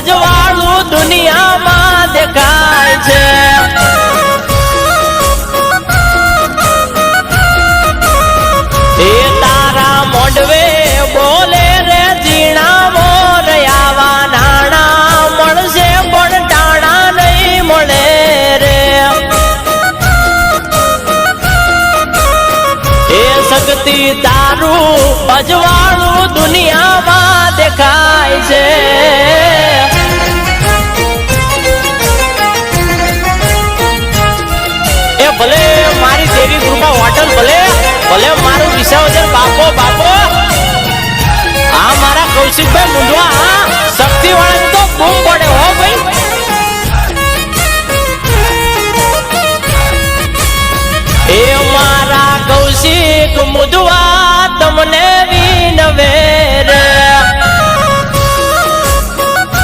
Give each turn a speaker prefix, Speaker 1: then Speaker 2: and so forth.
Speaker 1: અજવાળું દુનિયામાં દેખાય છે એ તારા મોઢવે બોલે રે ઝીણા મોર આવા નાણા મળશે પણ ટાણા નહીં મળે રે એ શક્તિ તારું અજવાળું દુનિયામાં દેખાય છે